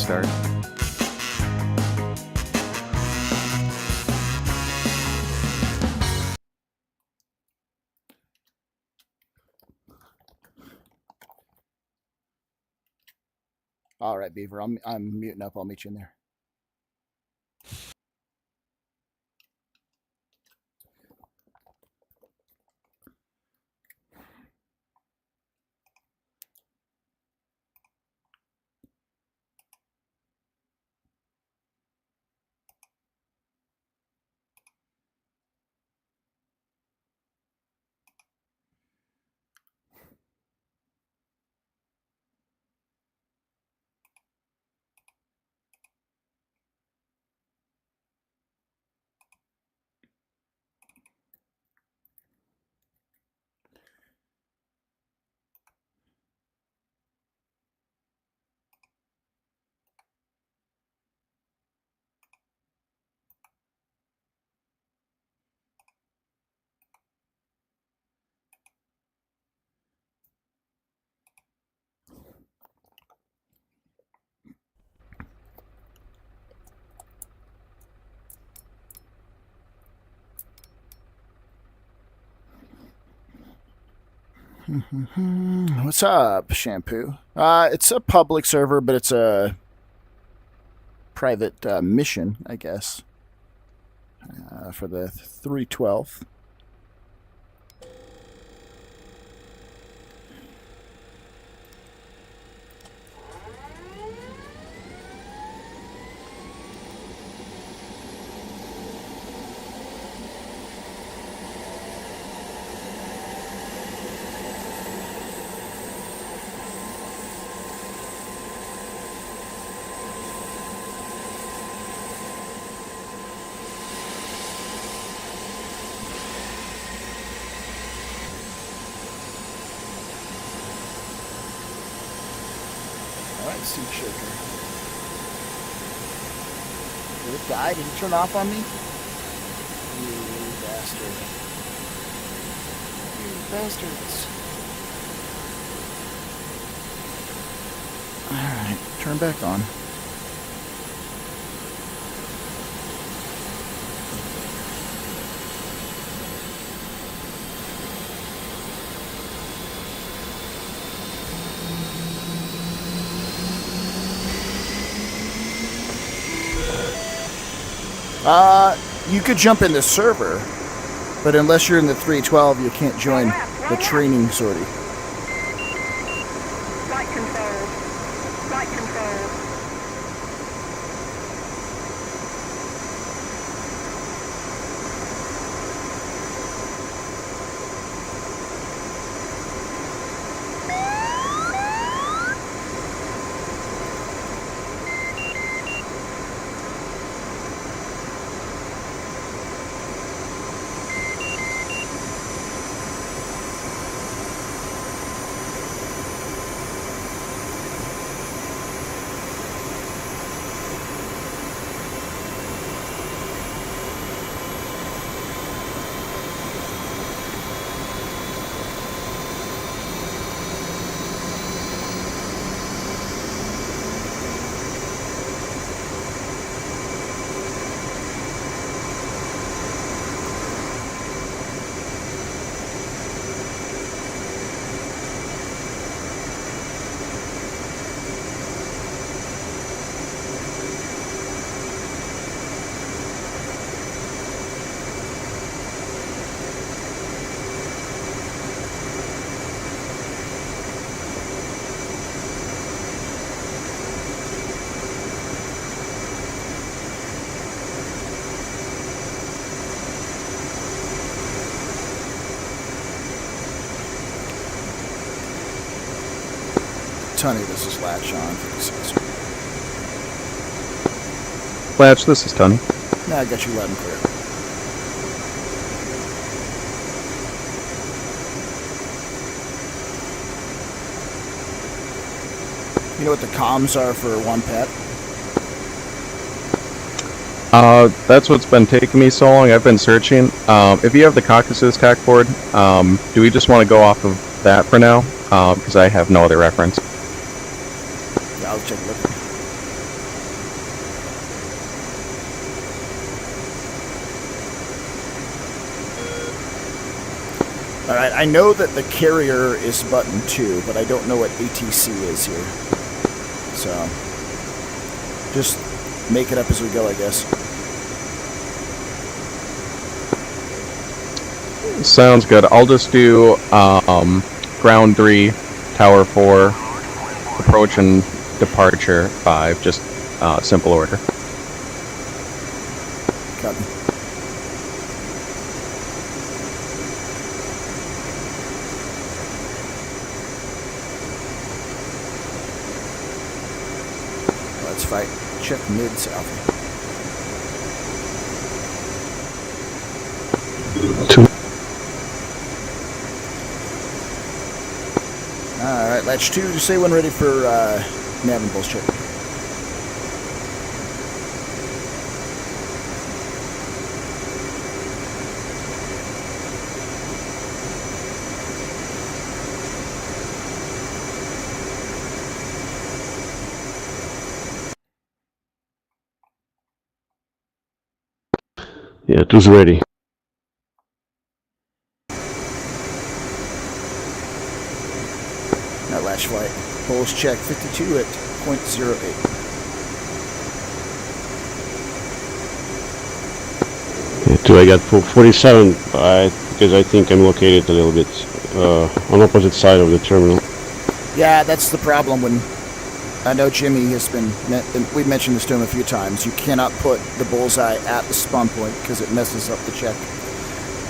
start. All right, Beaver. I'm muting up. I'll meet you in there. What's up, Shampoo? It's a public server, but it's a private mission, I guess, for the 312th. Seat shaker. Did it die? Did it turn off on me? You bastard. You bastards. Alright, turn back on. You could jump in the server, but unless you're in the 312, you can't join the training sortie. Flight control. Flight control. Tunny, this is Latch on for the sensor. Latch, this is Tony. Now I got you loud and clear. You know what the comms are for one pet? That's what's been taking me so long. I've been searching. If you have the Caucasus TAC board, do we just want to go off of that for now? Because I have no other reference. Yeah, I'll check a look. All right, I know that the carrier is button 2, but I don't know what ATC is here. So, just make it up as we go, I guess. Sounds good. I'll just do ground 3, tower 4, approach and departure 5, just simple order. Copy. Let's fight. Check mid-south. 2. Alright, latch 2, just say when ready for nav and pulse check. Yeah, 2's ready. Now latch flight. Pulse check 52 at 0.08. Yeah, 2, I got 47, because I think I'm located a little bit on opposite side of the terminal. Yeah, that's the problem when I know Jimmy has been, we've mentioned this to him a few times, you cannot put the bullseye at the spawn point because it messes up the check.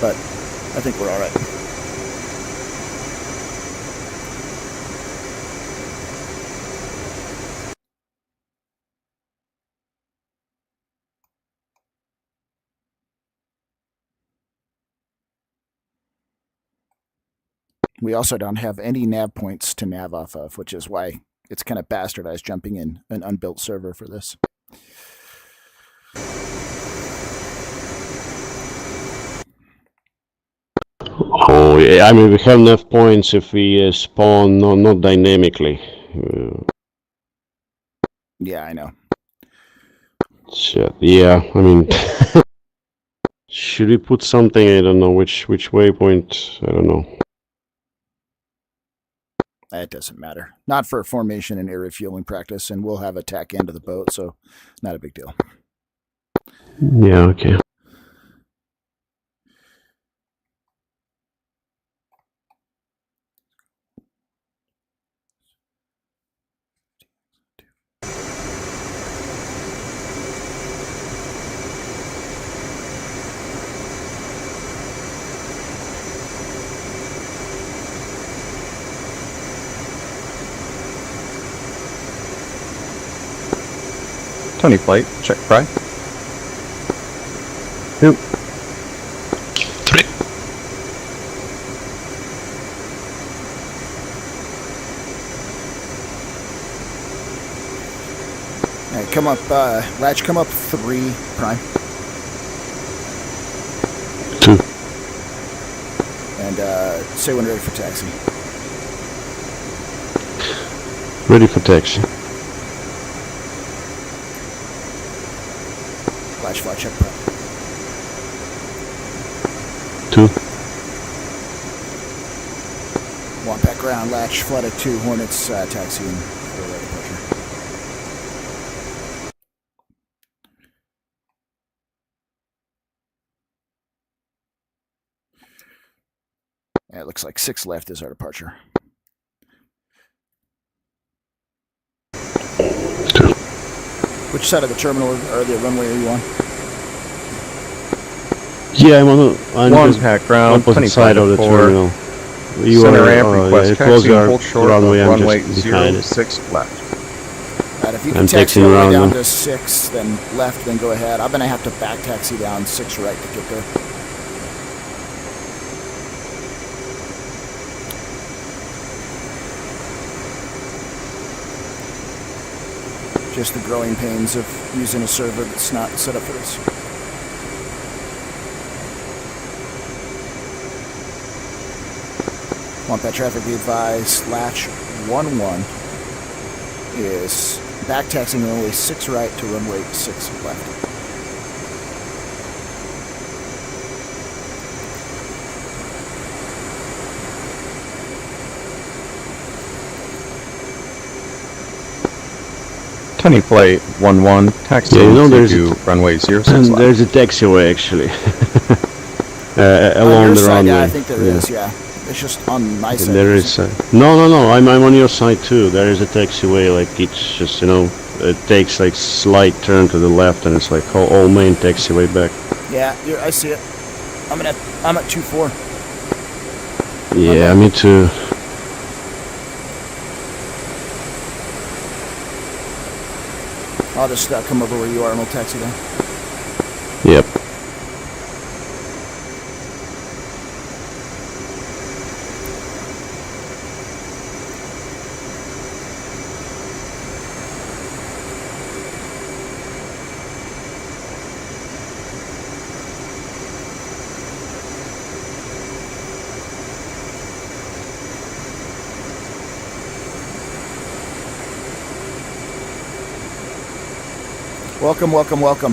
But I think we're alright. We also don't have any nav points to nav off of, which is why it's kind of bastardized jumping in an unbuilt server for this. Oh, yeah, I mean, we have enough points if we spawn not dynamically. Yeah, I know. So, yeah, I mean, should we put something? I don't know which waypoint. I don't know. It doesn't matter. Not for formation and air refueling practice, and we'll have a tack end of the boat, so not a big deal. Yeah, okay. Tony flight, check fry. 2. 3. All right, come up, latch, come up 3 prime. 2. And say when ready for taxi. Ready for taxi. Latch flight check prime. 2. One back ground, latch flight at 2, Hornets taxiing for departure. Yeah, it looks like 6 left is our departure. 2. Which side of the terminal or the runway are you on? Yeah, I'm on One the pack ground, opposite 25 side of the 4. terminal. You Center are, ramp request yeah, taxi close and our hold short runway. of I'm runway just behind it. 06 left. Right, if you I'm can taxi taxiing all the way around down them. to 6, then left, then go ahead. I'm going to have to back taxi down 6 right to get there. Just the growing pains of using a server that's not set up for this. Want that traffic be advised, latch 11 is back taxiing only 6 right to runway 6 left. Tunney Flight 11, taxi Yeah, you know, to runway 06 left. There's a taxiway actually. On Along your the side, runway. yeah, I think there is. Yeah, it's just on my side. There is. No. I'm on your side too. There is a taxiway. Like it's just it takes like slight turn to the left, and it's like all main taxiway back. Yeah, I see it. I'm at 2-4. Yeah, me too. I'll just come over where you are and we'll taxi down. Yep. Welcome.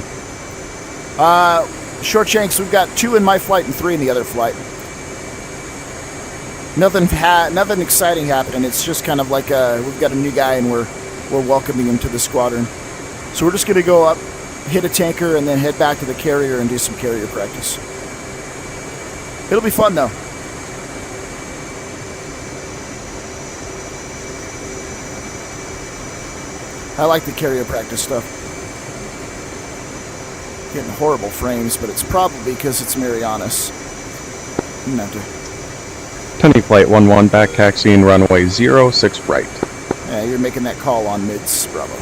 Shortshanks, we've got 2 in my flight and 3 in the other flight. Nothing exciting happening. It's just kind of like we've got a new guy and we're welcoming him to the squadron. So we're just gonna go up, hit a tanker, and then head back to the carrier and do some carrier practice. It'll be fun though. I like the carrier practice stuff. Getting horrible frames, but it's probably because it's Marianas. I'm gonna have to. Tunney Flight 11, back taxiing runway 06 right. Yeah, you're making that call on mids, Bravo.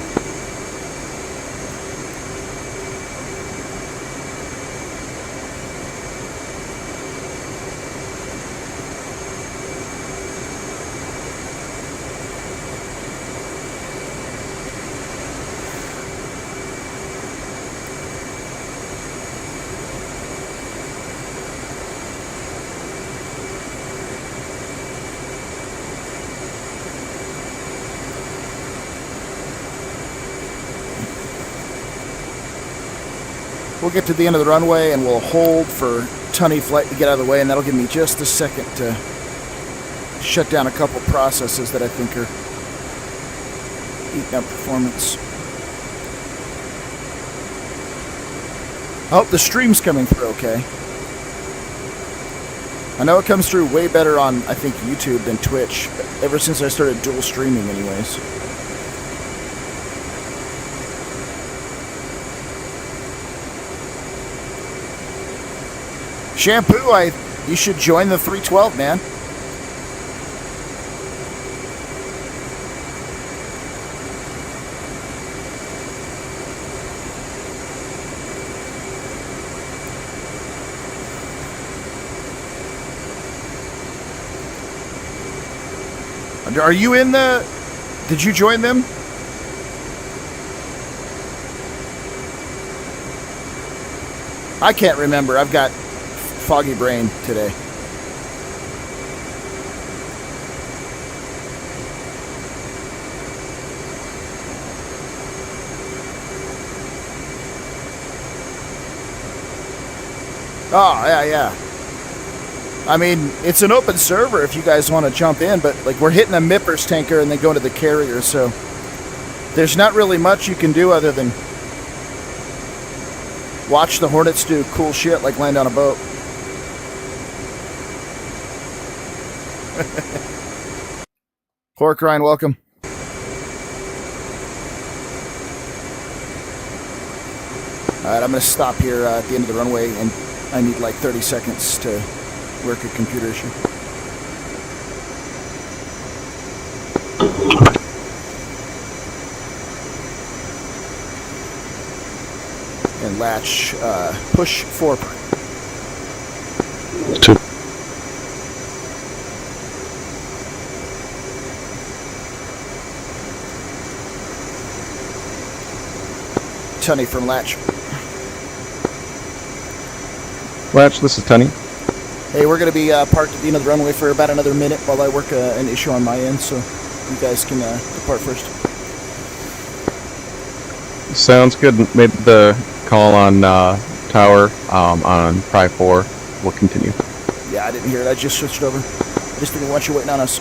We'll get to the end of the runway and we'll hold for Tunney Flight to get out of the way, and that'll give me just a second to shut down a couple processes that I think are eating up performance. I hope the stream's coming through okay. I know it comes through way better on, I think, YouTube than Twitch, ever since I started dual streaming anyways. Shampoo, you should join the 312, man. Are you in the... Did you join them? I can't remember. I've got foggy brain today. Oh, yeah. I mean, it's an open server if you guys want to jump in, but like we're hitting a Mippers tanker and then going to the carrier, so there's not really much you can do other than watch the Hornets do cool shit like land on a boat. Hork Ryan, welcome. Alright, I'm going to stop here at the end of the runway, and I need like 30 seconds to work a computer issue. And latch, push 4 prime. 2. Tunney from latch. Latch, this is Tunney. Hey, we're going to be parked at the end of the runway for about another minute while I work an issue on my end, so you guys can depart first. Sounds good. Made the call on tower on Pri 4. We'll continue. Yeah, I didn't hear it. I just switched over. I just didn't want you waiting on us.